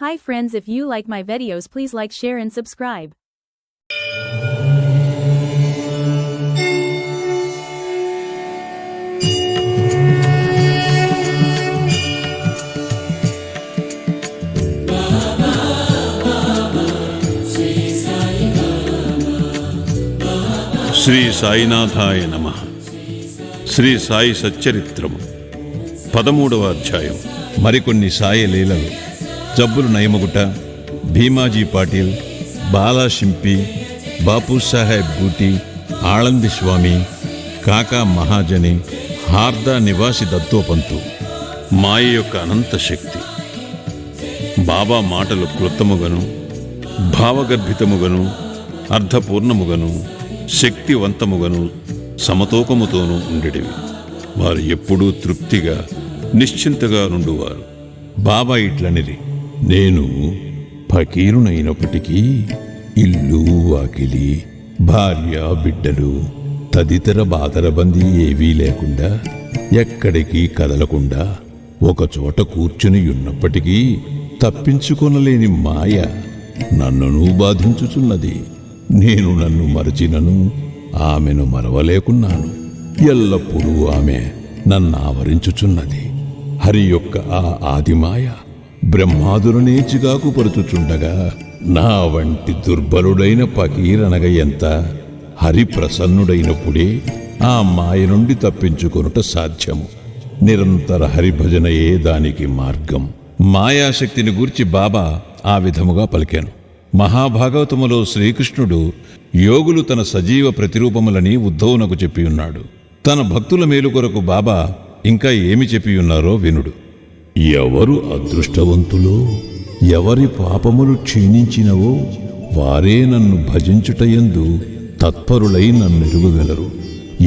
Hi friends, if you like my videos, please like, share and subscribe. Shri సాయినాథాయ నమః. శ్రీ సాయి సచ్చరిత్రము 13వ అధ్యాయం. మరికొన్ని సాయి లీలలు. జబ్బులు నయమగుట, భీమాజీ పాటిల్, బాలా షింపి, బాపు సాహెబ్ బూటి, ఆళంది స్వామి, కాకా మహాజని, హార్దా నివాసి దత్తోపంతు. మాయ యొక్క అనంత శక్తి. బాబా మాటలు కృతముగను, భావగర్భితముగను, అర్థపూర్ణముగను, శక్తివంతముగను, సమతూకముతోనూ ఉండేటివి. వారు ఎప్పుడూ తృప్తిగా నిశ్చింతగా నుండువారు. బాబా ఇట్లనిది: నేను ఫకీరునైనప్పటికీ ఇల్లు, వాకిలి, భార్య, బిడ్డలు తదితర బాదరబందీ ఏవీ లేకుండా, ఎక్కడికి కదలకుండా ఒకచోట కూర్చుని ఉన్నప్పటికీ తప్పించుకొనలేని మాయ నన్నును బాధించుచున్నది. నేను నన్ను మరచినను ఆమెను మరవలేకున్నాను. ఎల్లప్పుడూ ఆమె నన్ను ఆవరించుచున్నది. హరి యొక్క ఆ ఆదిమాయ బ్రహ్మాదులనే చికాకు పరుచుచుండగా, నా వంటి దుర్బలుడైన ఫకీరనగ ఎంత? హరి ప్రసన్నుడైనప్పుడే ఆ మాయ నుండి తప్పించుకొనుట సాధ్యము. నిరంతర హరిభజనయే దానికి మార్గం. మాయాశక్తిని గూర్చి బాబా ఆ విధముగా పలికాను. మహాభాగవతములో శ్రీకృష్ణుడు యోగులు తన సజీవ ప్రతిరూపములని ఉద్ధవునకు చెప్పియున్నాడు. తన భక్తుల మేలు కొరకు బాబా ఇంకా ఏమి చెప్పియున్నారో వినుడు. ఎవరు అదృష్టవంతులో, ఎవరి పాపములు క్షీణించినవో వారే నన్ను భజించుటయందు తత్పరులై నన్నెరుగగలరు.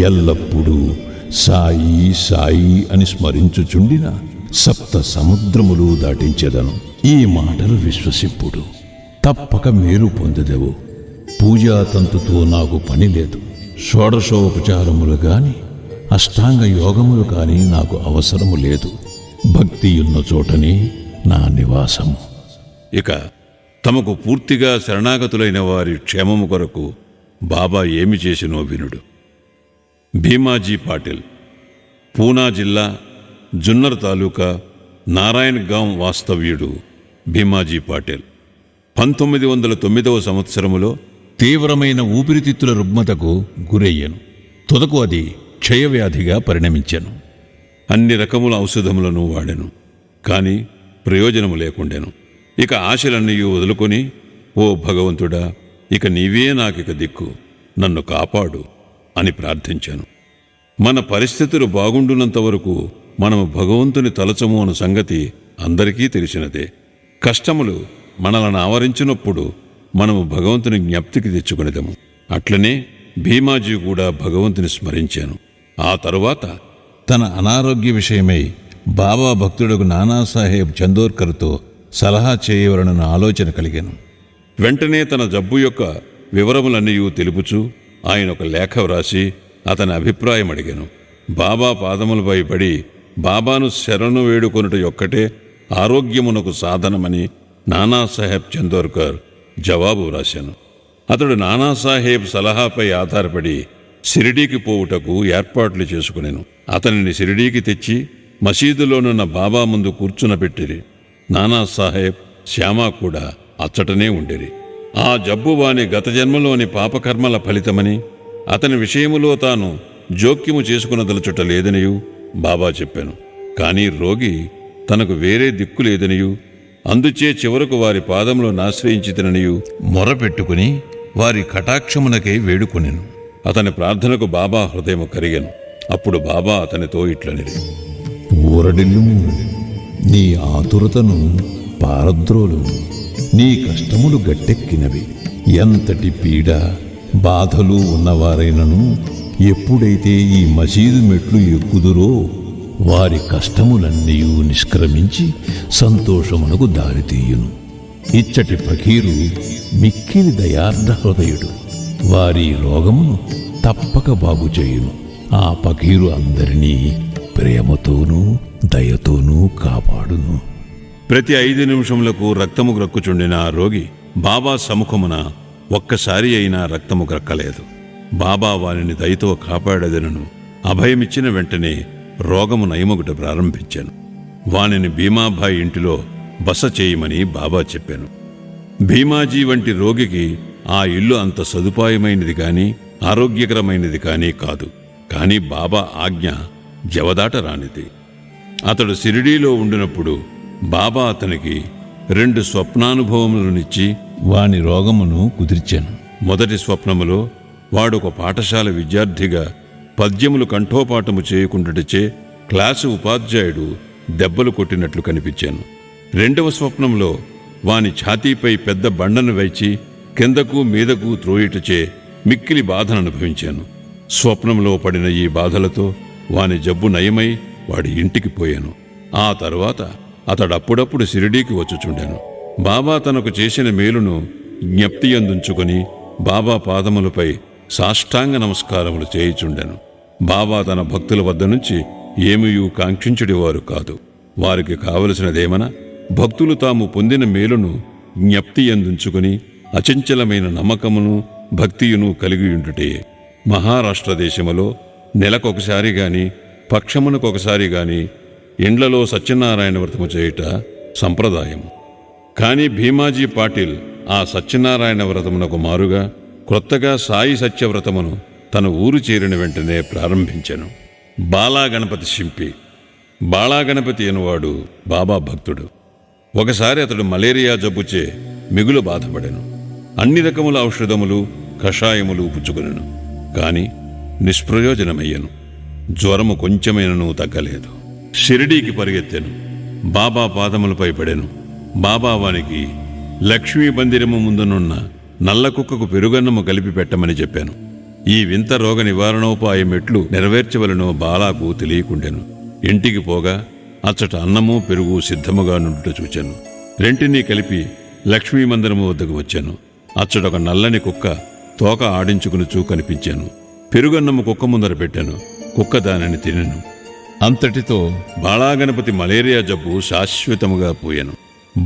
ఎల్లప్పుడూ సాయి సాయి అని స్మరించుచుండిన సప్త సముద్రములు దాటించెదను. ఈ మాటలు విశ్వసింపుడు, తప్పక మేలు పొందెదవు. పూజాతంతుతో నాకు పని లేదు. షోడశోపచారములు గాని, అష్టాంగ యోగములు కాని నాకు అవసరము లేదు. భక్తియున్న చోటనే నా నివాసము. ఇక తమకు పూర్తిగా శరణాగతులైన వారి క్షేమము కొరకు బాబా ఏమి చేసినో వినుడు. భీమాజీ పాటిల్, పూనా జిల్లా, జున్నర్ తాలూకా, నారాయణగాం వాస్తవ్యుడు భీమాజీ పాటిల్ 1909వ సంవత్సరములో తీవ్రమైన ఊపిరితిత్తుల రుగ్మతకు గురయ్యను. తుదకు అది క్షయవ్యాధిగా పరిణమించెను. అన్ని రకముల ఔషధములను వాడెను, కాని ప్రయోజనము లేకుండెను. ఇక ఆశలన్నీ వదులుకొని, ఓ భగవంతుడా, ఇక నీవే నాకిక దిక్కు, నన్ను కాపాడు అని ప్రార్థించాను. మన పరిస్థితులు బాగుండునంత వరకు మనము భగవంతుని తలచము అన్న సంగతి అందరికీ తెలిసినదే. కష్టములు మనలను ఆవరించినప్పుడు మనము భగవంతుని జ్ఞప్తికి తెచ్చుకునేదము. అట్లనే భీమాజీ కూడా భగవంతుని స్మరించాను. ఆ తరువాత తన అనారోగ్య విషయమై బాబా భక్తుడకు నానాసాహెబ్ చందోర్కర్తో సలహా చేయవలనన్న ఆలోచన కలిగాను. వెంటనే తన జబ్బు యొక్క వివరములన్నీ తెలుపుచూ ఆయన ఒక లేఖ వ్రాసి అతని అభిప్రాయం అడిగాను. బాబా పాదములపై పడి బాబాను శరణు వేడుకొనుట యొక్కటే ఆరోగ్యమునకు సాధనమని నానాసాహెబ్ చందోర్కర్ జవాబు వ్రాశాను. అతడు నానాసాహెబ్ సలహాపై ఆధారపడి షిరిడీకి పోవుటకు ఏర్పాట్లు చేసుకునేను. అతనిని షిరిడీకి తెచ్చి మసీదులోనున్న బాబా ముందు కూర్చునబెట్టిరి. నానాసాహెబ్, శ్యామా కూడా అచ్చటనే ఉండిరి. ఆ జబ్బు వాని గత జన్మలోని పాపకర్మల ఫలితమని, అతని విషయములో తాను జోక్యము చేసుకునదలుచుట లేదనియు బాబా చెప్పాను. కానీ రోగి తనకు వేరే దిక్కు లేదనియు, అందుచే చివరకు వారి పాదములో నాశ్రయించితననియు మొరపెట్టుకుని వారి కటాక్షమునకై వేడుకొనెను. అతని ప్రార్థనకు బాబా హృదయము కరిగెను. అప్పుడు బాబా అతనితో ఇట్లనిరి: ఊరడిల్లుము, నీ ఆతురతను పారద్రోలు, నీ కష్టములు గట్టెక్కినవి. ఎంతటి పీడ బాధలు ఉన్నవారైనను ఎప్పుడైతే ఈ మసీదు మెట్లు ఎక్కుదురో వారి కష్టములన్నీ నిష్క్రమించి సంతోషమునకు దారితీయును. ఇచ్చటి ఫకీరు మిక్కిలి దయార్ధ హృదయుడు. వారి రోగమును తప్పక బాగుచేయును. ఆ ఫకీరు అందరినీ ప్రేమతోనూ దయతోనూ కాపాడును. ప్రతి 5 నిమిషములకు రక్తము గ్రక్కుచుండిన ఆ రోగి బాబా సముఖమున ఒక్కసారి అయినా రక్తము గ్రక్కలేదు. బాబా వానిని దయతో కాపాడదనను అభయమిచ్చిన వెంటనే రోగము నయమగుట ప్రారంభించాను. వానిని భీమాభాయ్ ఇంటిలో బస చేయమని బాబా చెప్పాను. భీమాజీ వంటి రోగికి ఆ ఇల్లు అంత సదుపాయమైనది కాని ఆరోగ్యకరమైనది కానీ కాదు. కాని బాబా ఆజ్ఞ జవదాట రానిది. అతడు షిరిడీలో ఉండినప్పుడు బాబా అతనికి 2 స్వప్నానుభవములనిచ్చి వాని రోగమును కుదిర్చాను. మొదటి స్వప్నములో వాడొక పాఠశాల విద్యార్థిగా పద్యములు కంఠోపాఠము చేయకుండాచే క్లాసు ఉపాధ్యాయుడు దెబ్బలు కొట్టినట్లు కనిపించాను. 2వ స్వప్నంలో వాని ఛాతీపై పెద్ద బండను వేచి కిందకు మీదకు త్రోయుటచే మిక్కిలి బాధను అనుభవించాను. స్వప్నంలో పడిన ఈ బాధలతో వాని జబ్బు నయమై వాడి ఇంటికి పోయాను. ఆ తరువాత అతడప్పుడప్పుడు షిరిడీకి వచ్చుచుండాను. బాబా తనకు చేసిన మేలును జ్ఞప్తి అందుంచుకొని బాబా పాదములపై సాష్టాంగ నమస్కారములు చేయుచుండెను. బాబా తన భక్తుల వద్ద నుంచి ఏమీయూ కాంక్షించుడివారు కాదు. వారికి కావలసినదేమన భక్తులు తాము పొందిన మేలును జ్ఞప్తి అందుంచుకొని అచంచలమైన నమ్మకమును భక్తియును కలిగియుండుటే. మహారాష్ట్ర దేశములో నెలకొకసారి గాని పక్షమునకొకసారి గాని ఇండ్లలో సత్యనారాయణ వ్రతము చేయుట సంప్రదాయము. కాని భీమాజీ పాటిల్ ఆ సత్యనారాయణ వ్రతమునకు మారుగా క్రొత్తగా సాయి సత్యవ్రతమును తన ఊరు చేరిన వెంటనే ప్రారంభించెను. బాలాగణపతి శింపి. బాలాగణపతి అనువాడు బాబా భక్తుడు. ఒకసారి అతడు మలేరియా జబ్బుచే మిగులు బాధపడెను. అన్ని రకముల ఔషధములు కషాయములు పుచ్చుకొనెను. కాని నిష్ప్రయోజనమయ్యను. జ్వరము కొంచెమైనను తగ్గలేదు. షిరిడీకి పరిగెత్తెను. బాబా పాదములపై పడెను. బాబా వానికి లక్ష్మీ మందిరము ముందునున్న నల్ల కుక్కకు పెరుగన్నము కలిపి పెట్టమని చెప్పాను. ఈ వింత రోగ నివారణోపాయం ఎట్లు నెరవేర్చవలనో బాలాకు తెలియకుండెను. ఇంటికి పోగా అచ్చట అన్నము పెరుగు సిద్ధముగా నుండుట చూచాను. రెంటినీ కలిపి లక్ష్మీ మందిరము వద్దకు వచ్చాను. అచ్చటొక నల్లని కుక్క తోక ఆడించుకునుచూ కనిపించాను. పెరుగన్నము కుక్క ముందర పెట్టాను. కుక్క దానిని తినెను. అంతటితో బాలాగణపతి మలేరియా జబ్బు శాశ్వతముగా పోయాను.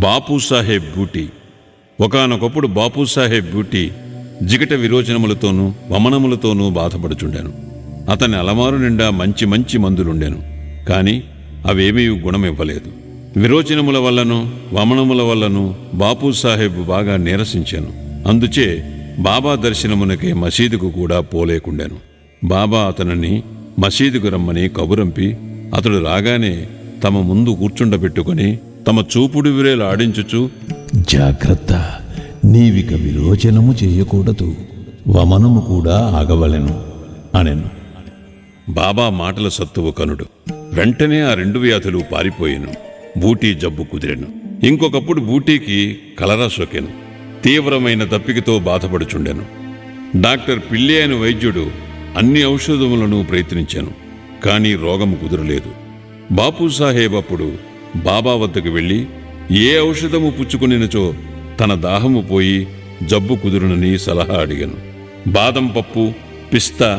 బాపూసాహెబ్ బూటీ. ఒకానొకప్పుడు బాపూసాహెబ్ బూటీ జిగట విరోచనములతోనూ వమనములతోనూ బాధపడుచుండాను. అతని అలమారు నిండా మంచి మంచి మందులుండెను. కాని అవేమీ గుణమివ్వలేదు. విరోచనముల వల్లను వమనముల వల్లను బాపూసాహెబ్ బాగా నీరసించాను. అందుచే బాబా దర్శనమునకే మసీదుకు కూడా పోలేకుండాను. బాబా అతనిని మసీదుకు రమ్మని కబురంపి అతడు రాగానే తమ ముందు కూర్చుండబెట్టుకుని తమ చూపుడు విరేలు ఆడించుచు, జాగ్రత్త, నీవిక విరోచనము చేయకూడదు, వమనము కూడా ఆగవలెను అనెను. బాబా మాటల సత్తువు కనుడు. వెంటనే ఆ 2 వ్యాధులు పారిపోయెను. బూటీ జబ్బు కుదిరెను. ఇంకొకప్పుడు బూటీకి కలరా సోకెను. తీవ్రమైన దప్పికతో బాధపడుచుండెను. డాక్టర్ పిల్లి అయిన వైద్యుడు అన్ని ఔషధములను ప్రయత్నించాను. కానీ రోగము కుదరలేదు. బాపూసాహెబ్ అప్పుడు బాబా వద్దకు వెళ్ళి ఏ ఔషధము పుచ్చుకునినచో తన దాహము పోయి జబ్బు కుదురునని సలహా అడిగాను. బాదం పప్పు, పిస్తా,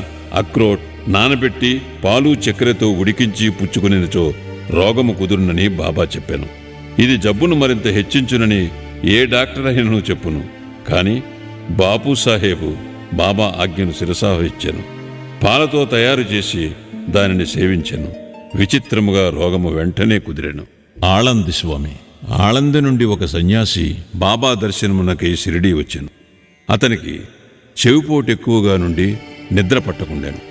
అక్రోట్ నానబెట్టి పాలు చక్కెరతో ఉడికించి పుచ్చుకునినచో రోగము కుదురునని బాబా చెప్పాను. ఇది జబ్బును మరింత హెచ్చించునని ఏ డాక్టర్ అయినను చెప్పును. కాని బాపూసాహెబు బాబా ఆజ్ఞను శిరసావహించాను. పాలతో తయారు చేసి దానిని సేవించాను. విచిత్రముగా రోగము వెంటనే కుదిరెను. ఆళంది స్వామి. ఆళంది నుండి ఒక సన్యాసి బాబా దర్శనమునకై షిరిడీ వచ్చాను. అతనికి చెవిపోటు ఎక్కువగా నుండి నిద్ర పట్టకుండాను.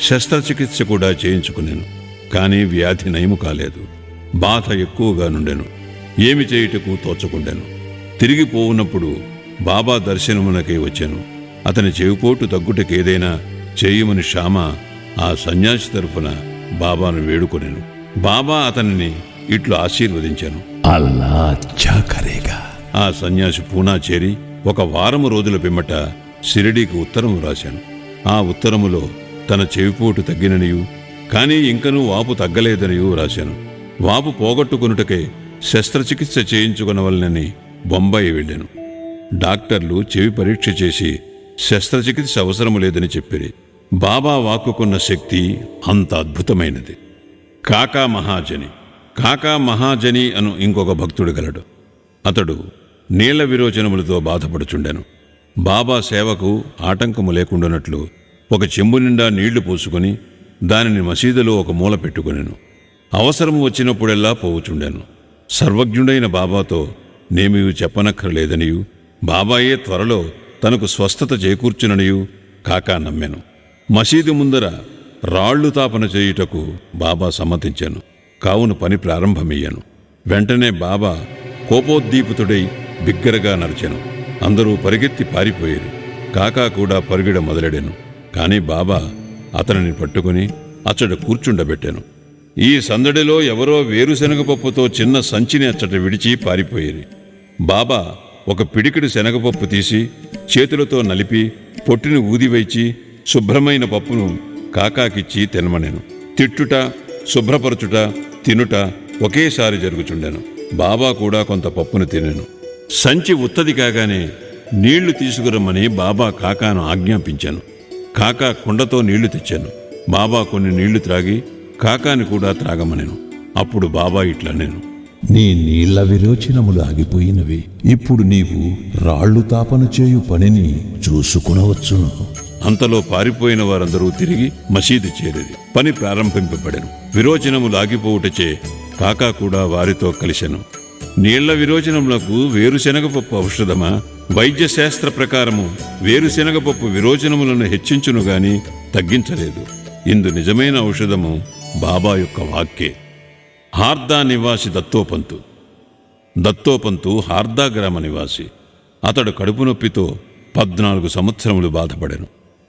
శస్త్రచికిత్స కూడా చేయించుకున్నాను. కానీ వ్యాధి నయము కాలేదు. బాధ ఎక్కువగా నుండెను. ఏమి చేయుటకు తోచకుండాను. తిరిగిపోవున్నప్పుడు బాబా దర్శనమునకై వచ్చాను. అతని చెవిపోటు తగ్గుటకేదైనా చేయమని శ్యామ ఆ సన్యాసి తరఫున బాబాను వేడుకొనెను. బాబా అతనిని ఇట్లు ఆశీర్వదించాను. అల్లా అచ్చా కరేగా. ఆ సన్యాసి పూనా చేరి 1 వారము రోజుల పిమ్మట షిరిడీకి ఉత్తరం రాశాను. ఆ ఉత్తరములో తన చెవిపోటు తగ్గిననియు కానీ ఇంకనూ వాపు తగ్గలేదనియూ రాశాను. వాపు పోగొట్టుకొనుటకై శస్త్రచికిత్స చేయించుకొనవలనని బొంబాయి వెళ్ళాను. డాక్టర్లు చెవి పరీక్ష చేసి శస్త్రచికిత్స అవసరము లేదని చెప్పిరి. బాబా వాక్కుకున్న శక్తి అంత అద్భుతమైనది. కాకా మహాజని. కాకా మహాజని అను ఇంకొక భక్తుడు గలడు. అతడు నీళ్ల విరోచనములతో బాధపడుచుండెను. బాబా సేవకు ఆటంకము లేకుండానట్లు ఒక చెంబు నిండా నీళ్లు పోసుకొని దానిని మసీదులో ఒక మూల పెట్టుకొనెను. అవసరం వచ్చినప్పుడెల్లా పోవుచుండెను. సర్వజ్ఞుడైన బాబాతో నేమీ చెప్పనక్కర్లేదనియు బాబాయే త్వరలో తనకు స్వస్థత చేకూర్చుననియు కాకా నమ్మెను. మసీదు ముందర రాళ్లు తాపన చేయుటకు బాబా సమ్మతించాను. కావున పని ప్రారంభమయ్యాను. వెంటనే బాబా కోపోద్దీపితుడై బిగ్గరగా నడిచెను. అందరూ పరిగెత్తి పారిపోయారు. కాకా కూడా పరుగిడ మొదలెడెను. కాని బాబా అతనిని పట్టుకుని అచ్చట కూర్చుండబెట్టాను. ఈ సందడిలో ఎవరో వేరుశనగపప్పుతో చిన్న సంచిని అచ్చట విడిచి పారిపోయేది. బాబా ఒక పిడికిడి శనగపప్పు తీసి చేతులతో నలిపి పొట్టిని ఊదివైచి శుభ్రమైన పప్పును కాకాకిచ్చి తినమనెను. తిట్టుట, శుభ్రపరచుట, తినుట ఒకేసారి జరుగుచుండెను. బాబా కూడా కొంత పప్పును తినెను. సంచి ఉత్తది కాగానే నీళ్లు తీసుకురమ్మని బాబా కాకాను ఆజ్ఞాపించాను. కాకా కుండతో నీళ్లు తెచ్చాను. బాబా కొన్ని నీళ్లు త్రాగి కాకాని కూడా త్రాగమనెను. అప్పుడు బాబా ఇట్లనెను, నీ నీళ్ల విరోచనములు ఆగిపోయినవి. ఇప్పుడు నీవు రాళ్లు తాపన చేయు పనిని చూసుకునవచ్చును. అంతలో పారిపోయిన వారందరూ తిరిగి మసీదు చేరేది. పని ప్రారంభింపబడెను. విరోచనములు ఆగిపోవుటచే కాకా కూడా వారితో కలిసెను. నీళ్ల విరోచనములకు వేరుశనగపప్పు ఔషధమా? వైద్యశాస్త్ర ప్రకారము వేరుశనగపప్పు విరోచనములను హెచ్చించును గాని తగ్గించలేదు. ఇందు నిజమైన ఔషధము బాబా యొక్క వాక్కే. హార్దా నివాసి దత్తోపంతు. దత్తోపంతు హార్దా గ్రామ నివాసి. అతడు కడుపు నొప్పితో 14 సంవత్సరములు బాధపడెను.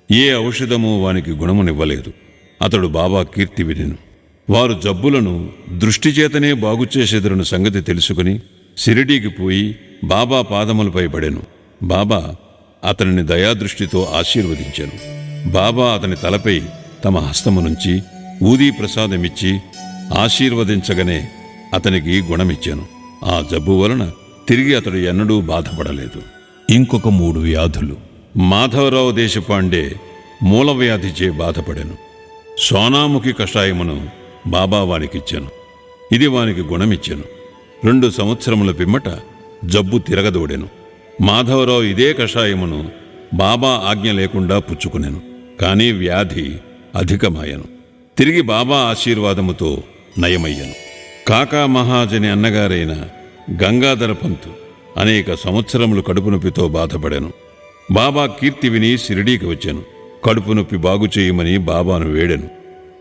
ఏ ఔషధము వానికి గుణమునివ్వలేదు. అతడు బాబా కీర్తి వినెను. వారు జబ్బులను దృష్టిచేతనే బాగుచేసెదరని సంగతి తెలుసుకుని షిరిడీకి పోయి బాబా పాదములపై పడెను. బాబా అతనిని దయాదృష్టితో ఆశీర్వదించెను. బాబా అతని తలపై తమ హస్తమునుంచి ఊదీ ప్రసాదమిచ్చి ఆశీర్వదించగనే అతనికి గుణమిచ్చాను. ఆ జబ్బు వలన తిరిగి అతడు ఎన్నడూ బాధపడలేదు. ఇంకొక 3 వ్యాధులు. మాధవరావు దేశపాండే మూలవ్యాధిచే బాధపడెను. సోనాముఖి కషాయమును బాబా వానికిచ్చాను. ఇది వానికి గుణమిచ్చాను. 2 సంవత్సరముల పిమ్మట జబ్బు తిరగదోడెను. మాధవరావు ఇదే కషాయమును బాబా ఆజ్ఞ లేకుండా పుచ్చుకునెను. కానీ వ్యాధి అధికమాయను. తిరిగి బాబా ఆశీర్వాదముతో నయమయ్యను. కాకా మహాజని అన్నగారైన గంగాధర పంతు అనేక సంవత్సరములు కడుపు నొప్పితో బాధపడాను. బాబా కీర్తి విని షిరిడీకి వచ్చాను. కడుపు నొప్పి బాగు చేయమని బాబాను వేడెను.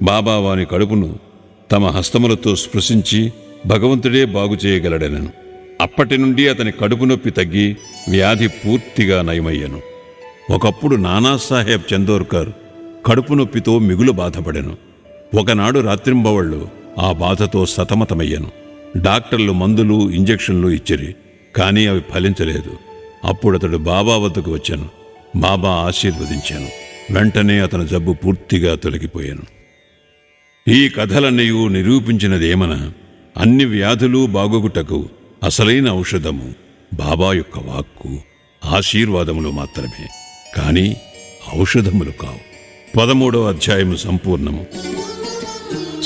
బాబా వాని కడుపును తమ హస్తములతో స్పృశించి భగవంతుడే బాగు చేయగలడెనను. అప్పటి నుండి అతని కడుపు నొప్పి తగ్గి వ్యాధి పూర్తిగా నయమయ్యను. ఒకప్పుడు నానాసాహెబ్ చందోర్కర్ కడుపు నొప్పితో మిగులు బాధపడెను. ఒకనాడు రాత్రింబవళ్ళు ఆ బాధతో సతమతమయ్యను. డాక్టర్లు మందులు, ఇంజెక్షన్లు ఇచ్చిరి. కానీ అవి ఫలించలేదు. అప్పుడతడు బాబా వద్దకు వచ్చాను. బాబా ఆశీర్వదించాను. వెంటనే అతని జబ్బు పూర్తిగా తొలగిపోయాను. ఈ కథలన్నీ నిరూపించినదేమన, అన్ని వ్యాధులు బాగొగుటకు అసలైన ఔషధము బాబా యొక్క వాక్కు, ఆశీర్వాదములు మాత్రమే, కానీ ఔషధములు కావు. 13వ అధ్యాయము సంపూర్ణము.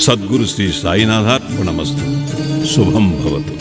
సద్గురు శ్రీ సాయినాథార్పణమస్తు. శుభం భవతు.